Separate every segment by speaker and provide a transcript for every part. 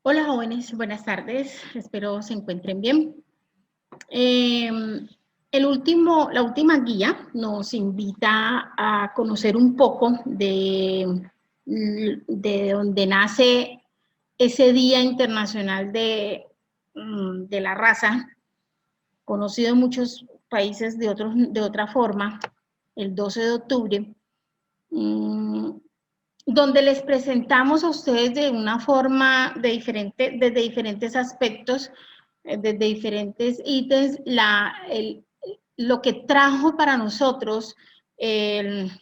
Speaker 1: Hola jóvenes, buenas tardes, espero se encuentren bien. Eh, la última guía nos invita a conocer un poco de donde nace ese Día Internacional de la Raza, conocido en muchos países de otra forma, el 12 de octubre, donde les presentamos a ustedes de una forma desde diferentes aspectos, desde diferentes ítems, lo que trajo para nosotros el,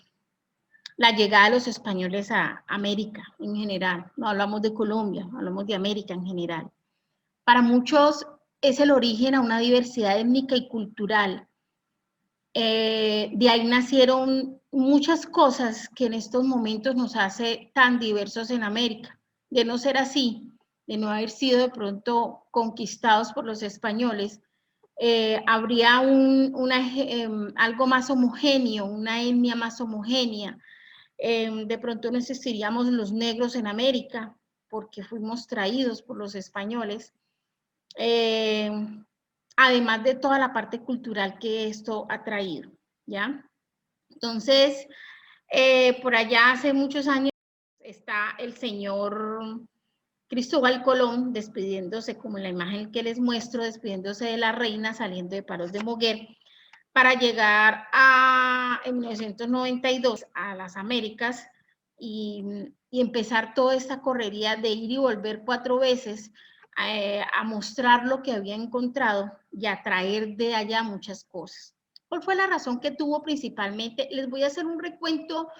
Speaker 1: la llegada de los españoles a América en general. No hablamos de Colombia, hablamos de América en general. Para muchos es el origen a una diversidad étnica y cultural. De ahí nacieron muchas cosas que en estos momentos nos hace tan diversos en América. De no ser así, de no haber sido de pronto conquistados por los españoles, habría algo más homogéneo, una etnia más homogénea. De pronto no existiríamos los negros en América, porque fuimos traídos por los españoles. Eh, Además de toda la parte cultural que esto ha traído, ¿ya? Entonces, por allá hace muchos años está el señor Cristóbal Colón despidiéndose, como en la imagen que les muestro, despidiéndose de la reina, saliendo de Paros de Moguer, para llegar en 1992 a las Américas y, y empezar toda esta correría de ir y volver 4 veces a mostrar lo que había encontrado y a traer de allá muchas cosas. ¿Cuál fue la razón que tuvo principalmente? Les voy a hacer un recuento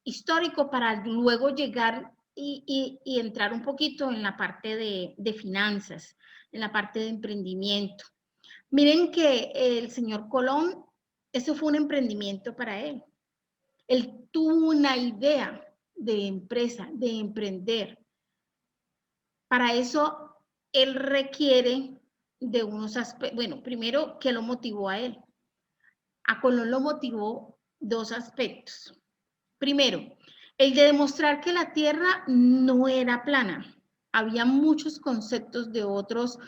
Speaker 1: histórico para luego llegar y entrar un poquito en la parte de finanzas, en la parte de emprendimiento. Miren que el señor Colón, eso fue un emprendimiento para él. Él tuvo una idea de empresa, de emprender. Para eso, él requiere de unos aspectos. Bueno, primero, ¿qué lo motivó a él? A Colón lo motivó 2 aspectos. Primero, el de demostrar que la Tierra no era plana. Había muchos conceptos de otros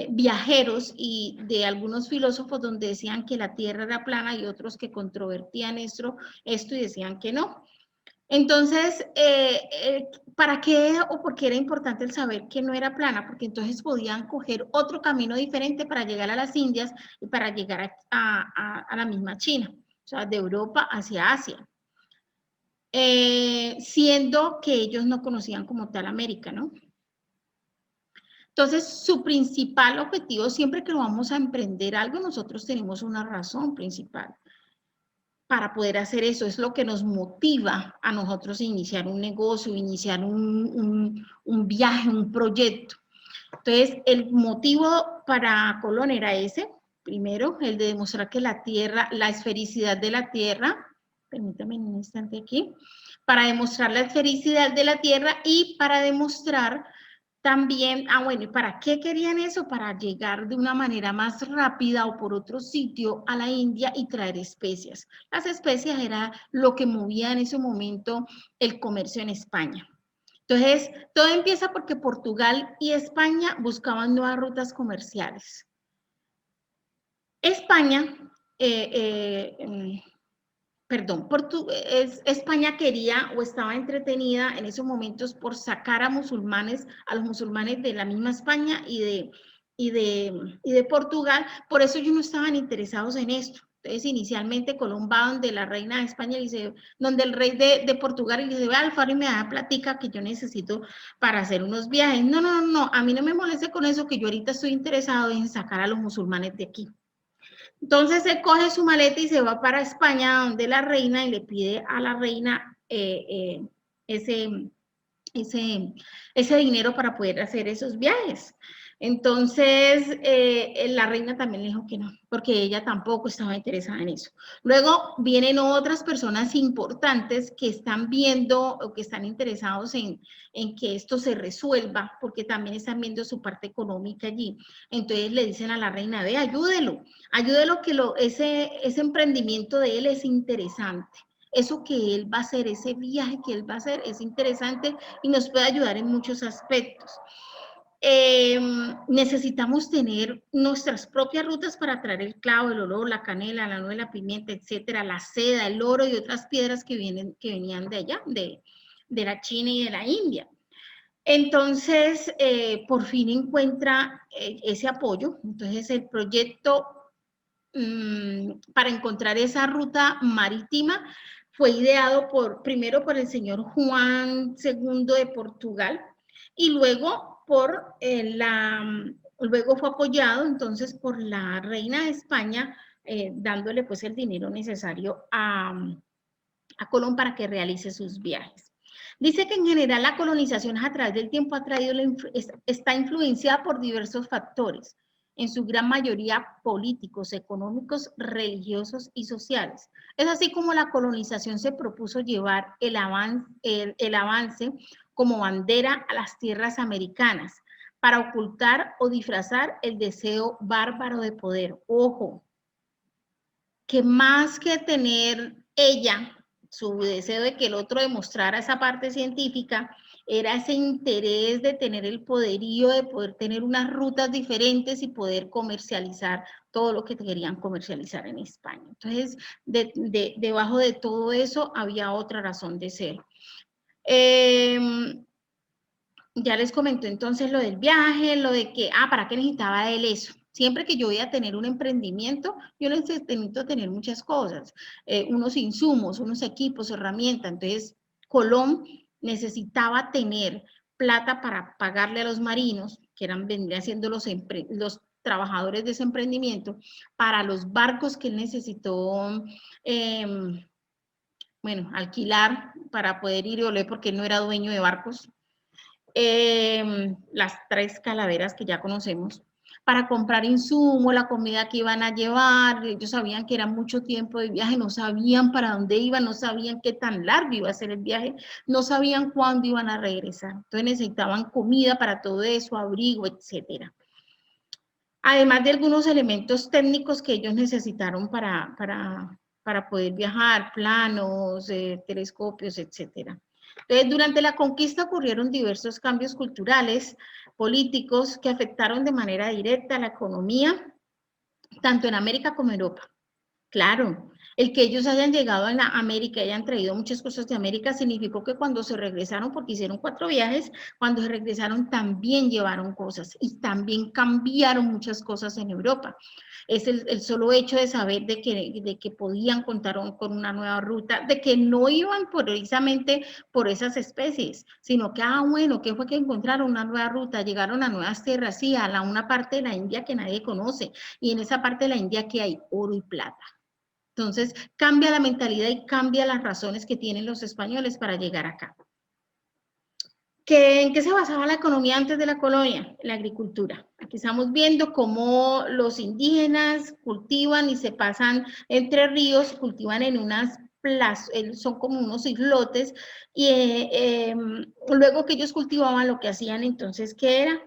Speaker 1: viajeros y de algunos filósofos donde decían que la Tierra era plana y otros que controvertían esto y decían que no. Entonces, ¿para qué o por qué era importante el saber que no era plana? Porque entonces podían coger otro camino diferente para llegar a las Indias y para llegar a la misma China, o sea, de Europa hacia Asia. Siendo que ellos no conocían como tal América, ¿no? Entonces, su principal objetivo, siempre que vamos a emprender algo, nosotros tenemos una razón principal para poder hacer eso, es lo que nos motiva a nosotros a iniciar un negocio, iniciar un viaje, un proyecto. Entonces, el motivo para Colón era ese, primero, el de demostrar que la Tierra, la esfericidad de la Tierra, permítame un instante aquí, para demostrar la esfericidad de la Tierra y para demostrar también, bueno, ¿y para qué querían eso? Para llegar de una manera más rápida o por otro sitio a la India y traer especias. Las especias era lo que movía en ese momento el comercio en España. Entonces, todo empieza porque Portugal y España buscaban nuevas rutas comerciales. España, perdón, España quería o estaba entretenida en esos momentos por sacar a los musulmanes de la misma España y de Portugal, por eso ellos no estaban interesados en esto. Entonces, inicialmente Colón va donde la reina de España, dice, donde el rey de Portugal, y le dice, ve Alfaro y me da platica que yo necesito para hacer unos viajes. No, no, no, a mí no me moleste con eso, que yo ahorita estoy interesado en sacar a los musulmanes de aquí. Entonces él coge su maleta y se va para España, donde la reina, y le pide a la reina ese, ese dinero para poder hacer esos viajes. Entonces, la reina también le dijo que no, porque ella tampoco estaba interesada en eso. Luego vienen otras personas importantes que están viendo o que están interesados en que esto se resuelva, porque también están viendo su parte económica allí. Entonces le dicen a la reina, ve, ayúdelo que ese emprendimiento de él es interesante. Eso que él va a hacer, ese viaje que él va a hacer es interesante y nos puede ayudar en muchos aspectos. necesitamos tener nuestras propias rutas para traer el clavo, el oro, la canela, la nuez, la pimienta, etcétera, la seda, el oro y otras piedras que venían de allá, de la China y de la India. Entonces, por fin encuentra ese apoyo. Entonces, el proyecto para encontrar esa ruta marítima fue ideado primero por el señor Juan II de Portugal y luego luego fue apoyado entonces por la reina de España, dándole pues el dinero necesario a Colón para que realice sus viajes. Dice que en general la colonización a través del tiempo está influenciada por diversos factores, en su gran mayoría políticos, económicos, religiosos y sociales. Es así como la colonización se propuso llevar el avance como bandera a las tierras americanas para ocultar o disfrazar el deseo bárbaro de poder. Ojo, que más que tener ella su deseo de que el otro demostrara esa parte científica, era ese interés de tener el poderío, de poder tener unas rutas diferentes y poder comercializar todo lo que querían comercializar en España. Entonces, debajo de todo eso había otra razón de ser. Ya les comentó entonces lo del viaje, lo de que, ¿para qué necesitaba él eso? Siempre que yo voy a tener un emprendimiento, yo necesito tener muchas cosas, unos insumos, unos equipos, herramientas. Entonces, Colón necesitaba tener plata para pagarle a los marinos, que vendrían siendo los trabajadores de ese emprendimiento, para los barcos que él necesitó, bueno, alquilar para poder ir y volver, porque él no era dueño de barcos. Las 3 calaveras que ya conocemos, para comprar insumos, la comida que iban a llevar. Ellos sabían que era mucho tiempo de viaje, no sabían para dónde iban, no sabían qué tan largo iba a ser el viaje, no sabían cuándo iban a regresar. Entonces necesitaban comida para todo eso, abrigo, etcétera. Además de algunos elementos técnicos que ellos necesitaron para poder viajar, planos, telescopios, etcétera. Entonces, durante la conquista ocurrieron diversos cambios culturales, políticos, que afectaron de manera directa a la economía, tanto en América como en Europa. Claro, el que ellos hayan llegado a América, hayan traído muchas cosas de América, significó que cuando se regresaron, porque hicieron 4 viajes, cuando se regresaron también llevaron cosas y también cambiaron muchas cosas en Europa. Es el solo hecho de saber de que podían contar con una nueva ruta, de que no iban precisamente por esas especies, sino que, bueno, ¿qué fue que encontraron? Una nueva ruta, llegaron a nuevas tierras, sí, a una parte de la India que nadie conoce, y en esa parte de la India que hay oro y plata. Entonces, cambia la mentalidad y cambia las razones que tienen los españoles para llegar acá. ¿En qué se basaba la economía antes de la colonia? La agricultura. Aquí estamos viendo cómo los indígenas cultivan y se pasan entre ríos, cultivan en unas plazas, son como unos islotes, y luego que ellos cultivaban, lo que hacían entonces, ¿qué era?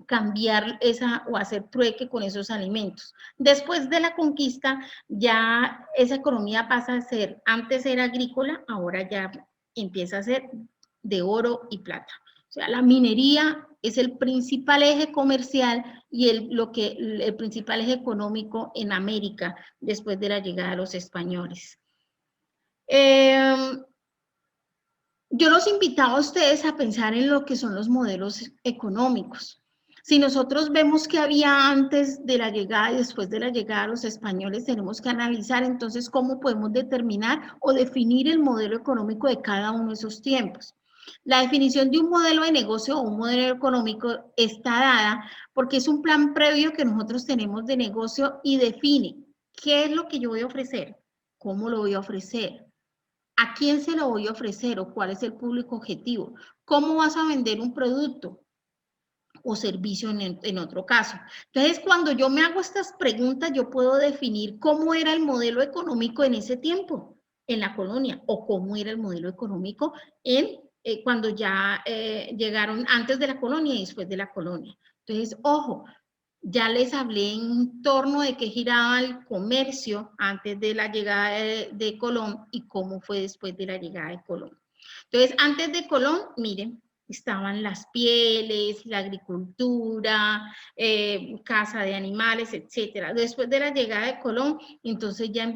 Speaker 1: Cambiar o hacer trueque con esos alimentos. Después de la conquista, ya esa economía pasa a ser, antes era agrícola, ahora ya empieza a ser de oro y plata. O sea, la minería es el principal eje comercial y el principal eje económico en América después de la llegada de los españoles. Yo los invitaba a ustedes a pensar en lo que son los modelos económicos. Si nosotros vemos que había antes de la llegada y después de la llegada de los españoles, tenemos que analizar entonces cómo podemos determinar o definir el modelo económico de cada uno de esos tiempos. La definición de un modelo de negocio o un modelo económico está dada porque es un plan previo que nosotros tenemos de negocio y define qué es lo que yo voy a ofrecer, cómo lo voy a ofrecer, a quién se lo voy a ofrecer o cuál es el público objetivo, cómo vas a vender un producto o servicio en otro caso. Entonces, cuando yo me hago estas preguntas, yo puedo definir cómo era el modelo económico en ese tiempo, en la colonia, o cómo era el modelo económico cuando ya llegaron antes de la colonia y después de la colonia. Entonces, ojo, ya les hablé en torno de qué giraba el comercio antes de la llegada de Colón y cómo fue después de la llegada de Colón. Entonces, antes de Colón, miren, estaban las pieles, la agricultura, caza de animales, etcétera. Después de la llegada de Colón, entonces ya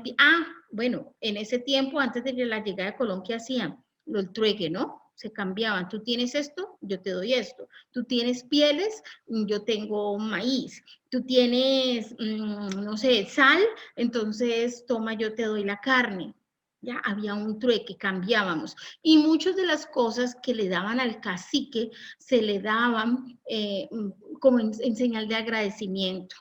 Speaker 1: bueno, en ese tiempo, antes de la llegada de Colón, ¿qué hacían? El trueque, ¿no? Se cambiaban. Tú tienes esto, yo te doy esto. Tú tienes pieles, yo tengo maíz. Tú tienes, no sé, sal, entonces toma, yo te doy la carne. Ya había un trueque, cambiábamos. Y muchas de las cosas que le daban al cacique se le daban como en señal de agradecimiento.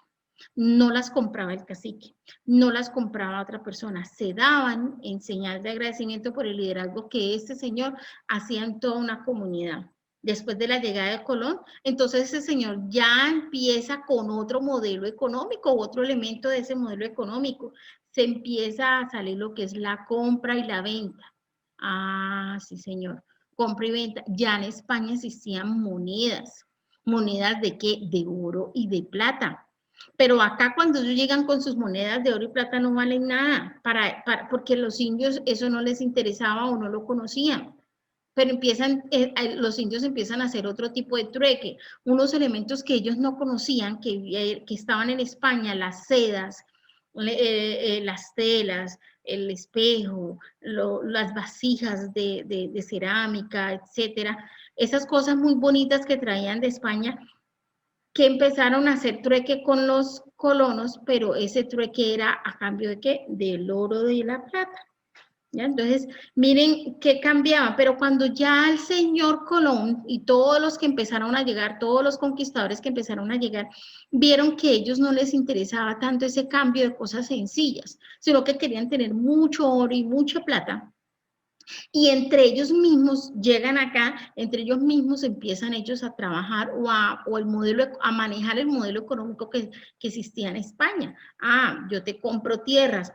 Speaker 1: No las compraba el cacique, no las compraba otra persona, se daban en señal de agradecimiento por el liderazgo que este señor hacía en toda una comunidad. Después de la llegada de Colón, entonces ese señor ya empieza con otro modelo económico, otro elemento de ese modelo económico. Se empieza a salir lo que es la compra y la venta. Ah, sí, señor. Compra y venta. Ya en España existían monedas. ¿Monedas de qué? De oro y de plata. Pero acá cuando ellos llegan con sus monedas de oro y plata no valen nada, porque los indios eso no les interesaba o no lo conocían. Pero los indios empiezan a hacer otro tipo de trueque, unos elementos que ellos no conocían, que estaban en España, las sedas, las telas, el espejo, las vasijas de cerámica, etcétera. Esas cosas muy bonitas que traían de España, que empezaron a hacer trueque con los colonos, pero ese trueque era a cambio de ¿qué? Del oro y la plata. ¿Ya? Entonces, miren qué cambiaba, pero cuando ya el señor Colón y todos los que empezaron a llegar, todos los conquistadores que empezaron a llegar, vieron que a ellos no les interesaba tanto ese cambio de cosas sencillas, sino que querían tener mucho oro y mucha plata. Y entre ellos mismos llegan acá, entre ellos mismos empiezan ellos a trabajar a manejar el modelo económico que existía en España. Ah, yo te compro tierras,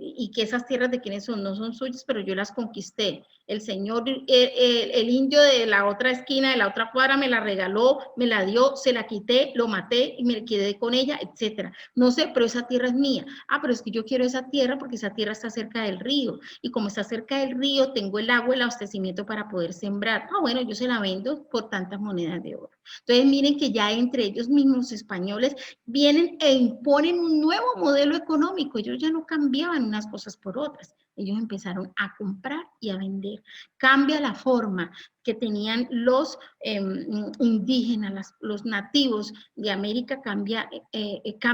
Speaker 1: y que esas tierras de quienes son, no son suyas, pero yo las conquisté. El señor, el indio de la otra esquina, de la otra cuadra, me la regaló, me la dio, se la quité, lo maté y me quedé con ella, etcétera. No sé, pero esa tierra es mía. Ah, pero es que yo quiero esa tierra porque esa tierra está cerca del río. Y como está cerca del río, tengo el agua, el abastecimiento para poder sembrar. Ah, bueno, yo se la vendo por tantas monedas de oro. Entonces, miren que ya entre ellos mismos, los españoles, vienen e imponen un nuevo modelo económico. Ellos ya no cambiaban unas cosas por otras. Ellos empezaron a comprar y a vender. Cambia la forma que tenían los indígenas, los nativos de América, cambia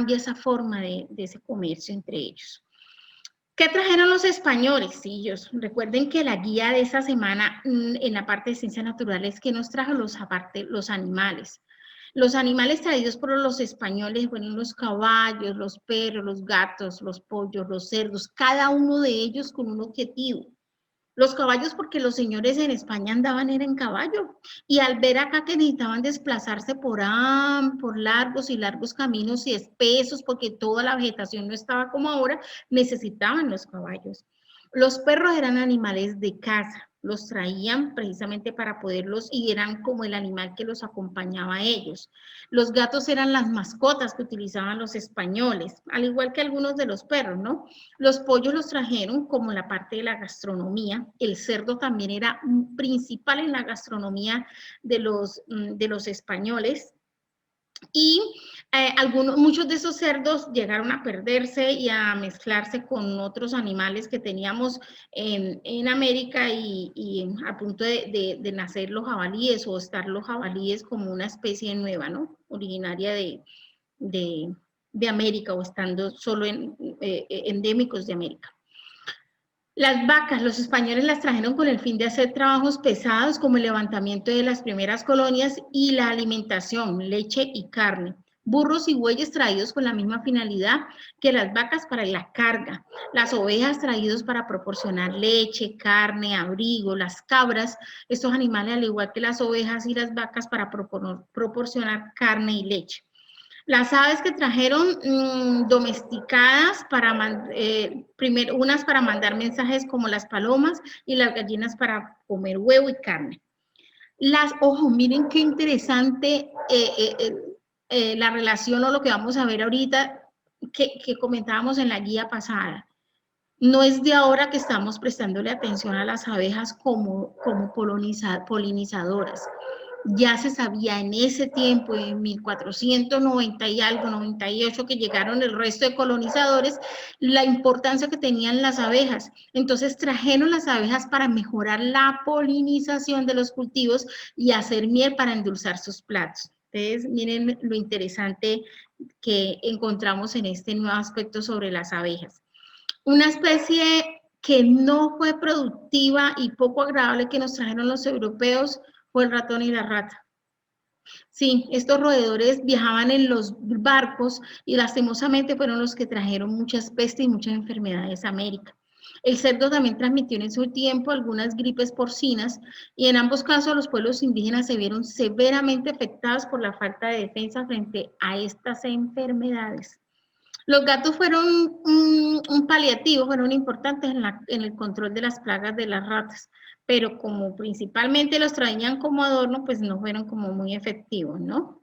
Speaker 1: esa forma de ese comercio entre ellos. ¿Qué trajeron los españoles? Sí, ellos, recuerden que la guía de esta semana en la parte de ciencias naturales, que nos trajo los animales. Los animales traídos por los españoles fueron los caballos, los perros, los gatos, los pollos, los cerdos, cada uno de ellos con un objetivo. Los caballos porque los señores en España andaban era en caballo y al ver acá que necesitaban desplazarse por largos y largos caminos y espesos porque toda la vegetación no estaba como ahora, necesitaban los caballos. Los perros eran animales de caza, los traían precisamente para poderlos y eran como el animal que los acompañaba a ellos. Los gatos eran las mascotas que utilizaban los españoles, al igual que algunos de los perros, ¿no? Los pollos los trajeron como la parte de la gastronomía. El cerdo también era principal en la gastronomía de los españoles. Y muchos de esos cerdos llegaron a perderse y a mezclarse con otros animales que teníamos en América y a punto de nacer los jabalíes o estar los jabalíes como una especie nueva, ¿no? Originaria de América o estando solo endémicos de América. Las vacas, los españoles las trajeron con el fin de hacer trabajos pesados como el levantamiento de las primeras colonias y la alimentación, leche y carne. Burros y bueyes traídos con la misma finalidad que las vacas para la carga. Las ovejas traídos para proporcionar leche, carne, abrigo. Las cabras, estos animales al igual que las ovejas y las vacas para proporcionar carne y leche. Las aves que trajeron domesticadas unas para mandar mensajes como las palomas y las gallinas para comer huevo y carne. Ojo, miren qué interesante la relación o lo que vamos a ver ahorita que comentábamos en la guía pasada. No es de ahora que estamos prestándole atención a las abejas como polinizadoras. Ya se sabía en ese tiempo, en 1490 y algo, 98, que llegaron el resto de colonizadores, la importancia que tenían las abejas. Entonces trajeron las abejas para mejorar la polinización de los cultivos y hacer miel para endulzar sus platos. Entonces, miren lo interesante que encontramos en este nuevo aspecto sobre las abejas. Una especie que no fue productiva y poco agradable que nos trajeron los europeos fue el ratón y la rata. Sí, estos roedores viajaban en los barcos y lastimosamente fueron los que trajeron muchas pestes y muchas enfermedades a América. El cerdo también transmitió en su tiempo algunas gripes porcinas y en ambos casos los pueblos indígenas se vieron severamente afectados por la falta de defensa frente a estas enfermedades. Los gatos fueron un paliativo, fueron importantes en el control de las plagas de las ratas, pero como principalmente los traían como adorno, pues no fueron como muy efectivos, ¿no?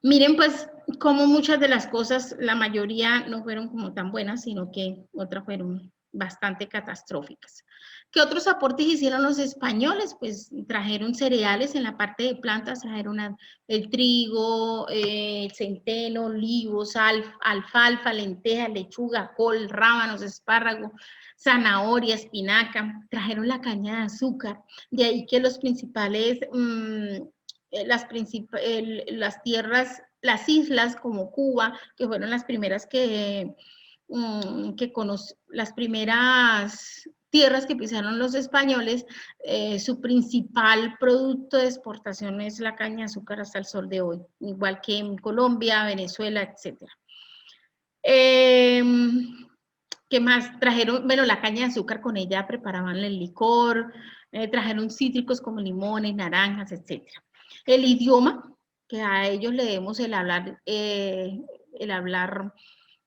Speaker 1: Miren, pues, como muchas de las cosas, la mayoría no fueron como tan buenas, sino que otras fueron bastante catastróficas. ¿Qué otros aportes hicieron los españoles? Pues trajeron cereales en la parte de plantas, trajeron el trigo, el centeno, olivos, alfalfa, lentejas, lechuga, col, rábanos, espárrago, zanahoria, espinaca, trajeron la caña de azúcar. De ahí que los principales las tierras, las islas como Cuba, que fueron las primeras las primeras tierras que pisaron los españoles, su principal producto de exportación es la caña de azúcar hasta el sol de hoy, igual que en Colombia, Venezuela, etc. ¿Qué más? Trajeron, bueno, la caña de azúcar, con ella preparaban el licor, trajeron cítricos como limones, naranjas, etc. El idioma, que a ellos le debemos el hablar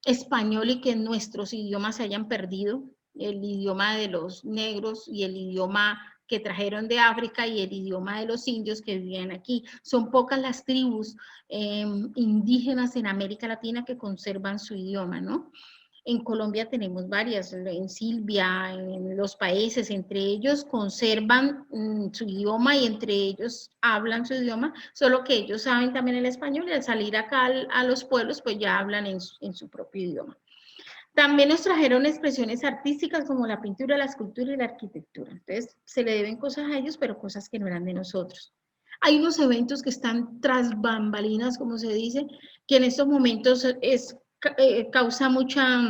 Speaker 1: español y que nuestros idiomas se hayan perdido, el idioma de los negros y el idioma que trajeron de África y el idioma de los indios que vivían aquí. Son pocas las tribus indígenas en América Latina que conservan su idioma, ¿no? En Colombia tenemos varias, en Silvia, en los países, entre ellos conservan su idioma y entre ellos hablan su idioma, solo que ellos saben también el español y al salir acá a los pueblos, pues ya hablan en su propio idioma. También nos trajeron expresiones artísticas como la pintura, la escultura y la arquitectura. Entonces, se le deben cosas a ellos, pero cosas que no eran de nosotros. Hay unos eventos que están tras bambalinas, como se dice, que en estos momentos causa mucha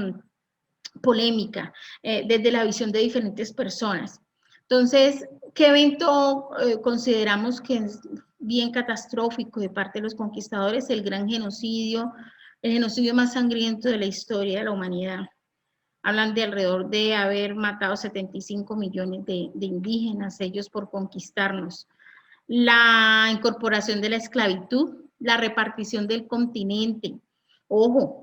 Speaker 1: polémica desde la visión de diferentes personas. Entonces, ¿qué evento consideramos que es bien catastrófico de parte de los conquistadores? El gran genocidio, el genocidio más sangriento de la historia de la humanidad. Hablan de alrededor de haber matado 75 millones de indígenas, ellos por conquistarnos. La incorporación de la esclavitud, la repartición del continente. Ojo,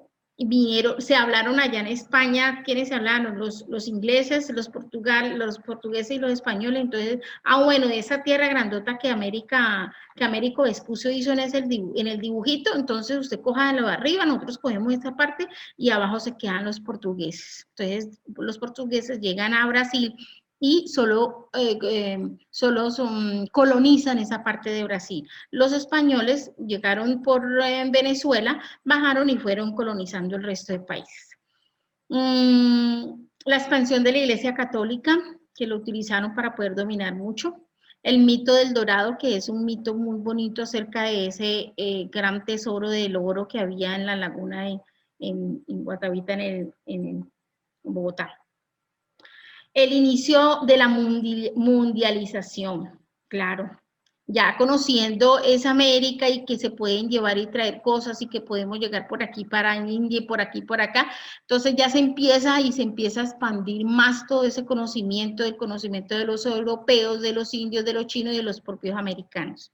Speaker 1: se hablaron allá en España, ¿quiénes se hablaron? Los ingleses, los portugueses y los españoles. Entonces, bueno, de esa tierra grandota que Américo Vespucio hizo en el dibujito, entonces usted coja lo de arriba, nosotros cogemos esta parte y abajo se quedan los portugueses. Entonces, los portugueses llegan a Brasil y solo colonizan esa parte de Brasil. Los españoles llegaron por Venezuela, bajaron y fueron colonizando el resto de países. La expansión de la Iglesia Católica, que lo utilizaron para poder dominar mucho. El mito del Dorado, que es un mito muy bonito acerca de ese gran tesoro del oro que había en la laguna en Guatavita, en Bogotá. El inicio de la mundialización, claro. Ya conociendo esa América y que se pueden llevar y traer cosas y que podemos llegar por aquí para India y por aquí, por acá. Entonces ya se empieza a expandir más todo ese conocimiento, el conocimiento de los europeos, de los indios, de los chinos y de los propios americanos.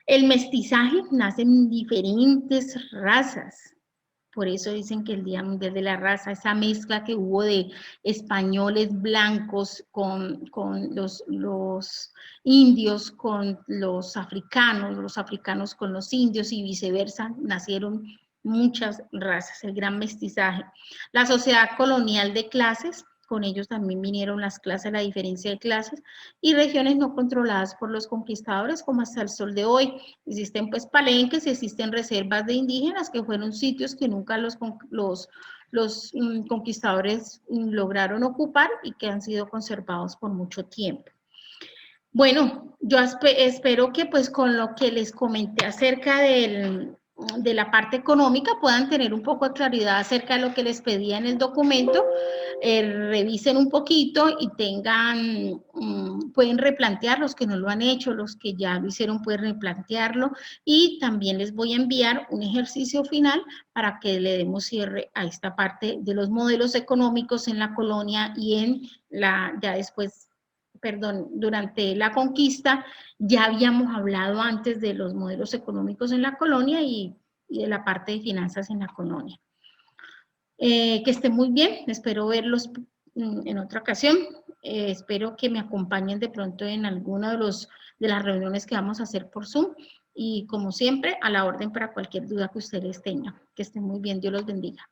Speaker 1: El mestizaje nace en diferentes razas. Por eso dicen que el Día Mundial de la Raza, esa mezcla que hubo de españoles blancos con los indios, con los africanos con los indios y viceversa, nacieron muchas razas, el gran mestizaje. La sociedad colonial de clases, con ellos también vinieron las clases, la diferencia de clases, y regiones no controladas por los conquistadores, como hasta el sol de hoy. Existen pues palenques, existen reservas de indígenas, que fueron sitios que nunca los conquistadores lograron ocupar y que han sido conservados por mucho tiempo. Bueno, yo espero que pues con lo que les comenté acerca de la parte económica puedan tener un poco de claridad acerca de lo que les pedía en el documento, revisen un poquito y tengan, pueden replantear los que no lo han hecho, los que ya lo hicieron pueden replantearlo, y también les voy a enviar un ejercicio final para que le demos cierre a esta parte de los modelos económicos en la colonia y en ya después, perdón, durante la conquista. Ya habíamos hablado antes de los modelos económicos en la colonia y de la parte de finanzas en la colonia. Que estén muy bien, espero verlos en otra ocasión. Espero que me acompañen de pronto en alguna de las reuniones que vamos a hacer por Zoom, y como siempre, a la orden para cualquier duda que ustedes tengan. Que estén muy bien, Dios los bendiga.